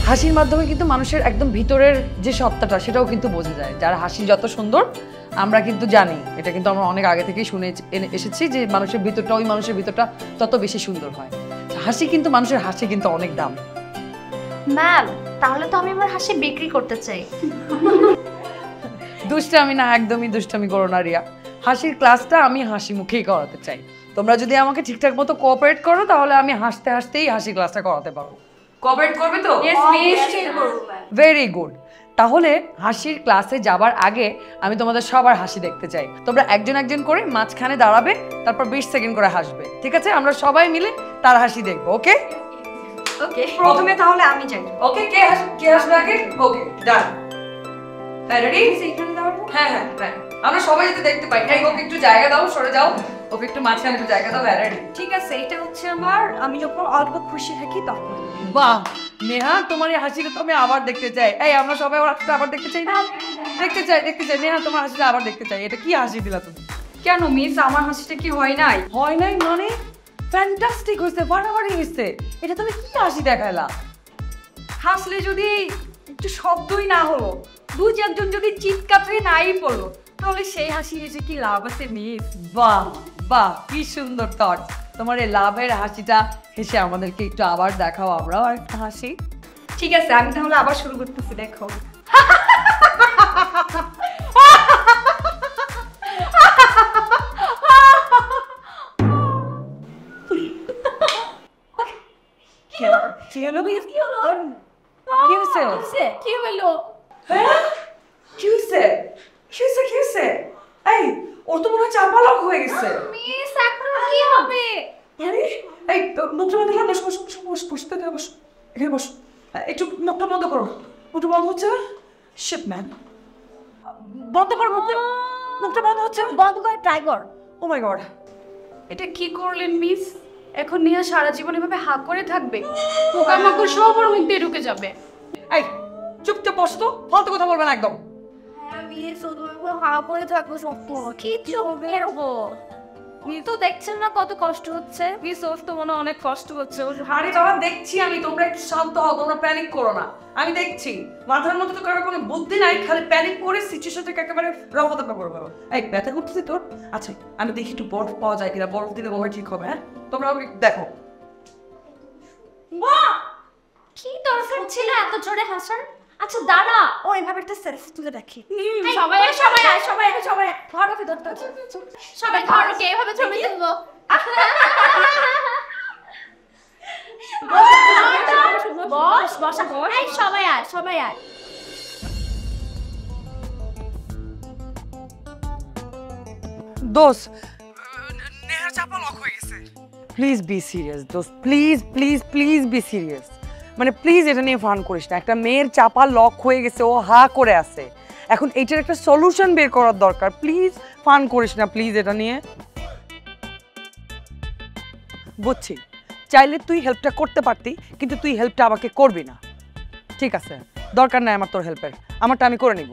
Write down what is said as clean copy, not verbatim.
হাসির মাধ্যমে কিন্তু মানুষের একদম ভিতরের যে সত্তাটা সেটাও কিন্তু বোঝা যায়। যার হাসি যত সুন্দর আমরা কিন্তু জানি, এটা কিন্তু আমরা অনেক আগে থেকেই শুনে এসেছি যে মানুষের ভিতরটা, ওই মানুষের ভিতরটা তত বেশি সুন্দর হয়। হাসি কিন্তু, মানুষের হাসি কিন্তু অনেক দাম। ম্যাম, তাহলে তো আমি আমার হাসি বিক্রি করতে চাই। দুষ্টামি না, একদমই দুষ্টামি করো না রিয়া। হাসির ক্লাসটা আমি হাসি মুখেই করাতে চাই। তোমরা যদি আমাকে ঠিকঠাক মতো কোঅপারেট করো তাহলে আমি হাসতে হাসতেই হাসি ক্লাসটা করাতে পারবো। কোঅপারেট করবে তো? Very good. তাহলে হাসির ক্লাসে যাবার আগে আমি তোমাদের সবার হাসি দেখতে চাই। তোমরা একজন একজন করে মাঝখানে দাঁড়াবে, তারপর 20 সেকেন্ড করে হাসবে, ঠিক আছে? আমরা সবাই মিলে তার হাসি দেখবো, ওকে? ওকে, প্রথমে তাহলে আমি যাই। ওকে, কে হাসবে আগে? ওকে, ডান। রেডি? এইখানে দাঁড়াবো? হ্যাঁ হ্যাঁ হ্যাঁ, আমরা সবাই যাতে দেখতে পাই। এই ওকে একটু জায়গা দাও, সরে যাও। ওকে একটু মাঝখানে একটু জায়গা দাও। রেডি? ঠিক আছে, এটা হচ্ছে আমার, আমি যখন অল্প খুশি থাকি তখন। বাহ নেহা, তোমার এই হাসিটা তো আমি আবার দেখতে চাই। এই আমরা সবাই ওর হাসিটা আবার দেখতে চাই না? দেখতে চাই নেহা, তোমার হাসিটা আবার দেখতে চাই। এটা কি হাসি দিলা তুমি? কেন মিস, আমার হাসিটা কি হয় নাই? হয় নাই মানে? ফ্যান্টাস্টিক হয়েছে, বাড়াবাড়ি হয়েছে। এটা তুমি কি হাসি দেখাইলা? হাসলে যদি একটু শব্দই না হলো, দুই চারজন যদি চিৎকারে নাই পড়লো, তাহলে সেই হাসি হেসে কি লাভ আছে মিস? বাহ বাহ, কি সুন্দর থট। তোমার এই লাভের হাসিটা হেসে আমাদেরকে একটু আবার দেখাও, আমরাও একটা হাসি। ঠিক আছে, আমি তাহলে আবার শুরু করতেছি, দেখো। কি হলো? কি হলো? হ্যাঁ, কি হয়েছে? এই ওর তো মনে হয় চাপা লক হয়ে গেছে। মিস, এখন কি হবে? এই মুখটা বন্ধ করো, বসতে দাও, বসো এখানে, বসো। একটু মুখটা বন্ধ করো। মুখটা বন্ধ হচ্ছে না? শিট ম্যান, বন্ধ করো মুখটা বন্ধ হচ্ছে। বন্ধ করে ট্রাই কর। ও মাই গড, এটা কি করলেন মিস? এখন নিয়ে সারা জীবন এভাবে হাঁ করে থাকবে? পোকামাকড় সব ওর মধ্যে ঢুকে যাবে। এই চুপচাপ বসো তো, ফালতু কথা বলবে না একদম। হ্যাঁ মিস, শুধু হাঁ করে থাকবো সব কিছু বের হবো। মিস তো দেখছেন না কত কষ্ট হচ্ছে? মিস ওর তো মনে অনেক কষ্ট হচ্ছে। আরে বাবা দেখছি আমি, তোমরা একটু শান্ত হও, তোমরা প্যানিক করো না। আমি দেখছি মাথার মধ্যে তো কারোর কোনো বুদ্ধি নাই, খালি প্যানিক করে সিচুয়েশনটাকে একেবারে রফাদফা করে ফেলো। এই ব্যথা করতেছি তোর? আচ্ছা আমি দেখি একটু বরফ পাওয়া যায় কিনা, বরফ দিলে মনে ঠিক হবে। হ্যাঁ তোমরা আমাকে দেখো। কি দরকার ছিল এত জোরে হাসার? আচ্ছা দাঁড়া, ও এভাবে একটা সেলফি তুলে রাখি। সবাই ঘর ভিতর তো সবাই ঘরকে এভাবে ছবি তুলবো। বস বসা, এই সবাই আয়। দোস্ত, নেহার চাপা লক হয়ে গেছে। প্লিজ বি সিরিয়াস দোস্ত, প্লিজ বি সিরিয়াস। মানে প্লিজ এটা নিয়ে ফান করিস না। একটা মেয়ের চাপা লক হয়ে গেছে, ও হা করে আছে। এখন এইটার একটা সলিউশন বের করার দরকার। প্লিজ ফান করিস না, প্লিজ এটা নিয়ে। বুঝছি, চাইলে তুই হেল্পটা করতে পারতি, কিন্তু তুই হেল্পটা আমাকে করবি না। ঠিক আছে, দরকার নাই আমার তোর হেল্পের, আমারটা আমি করে নিব।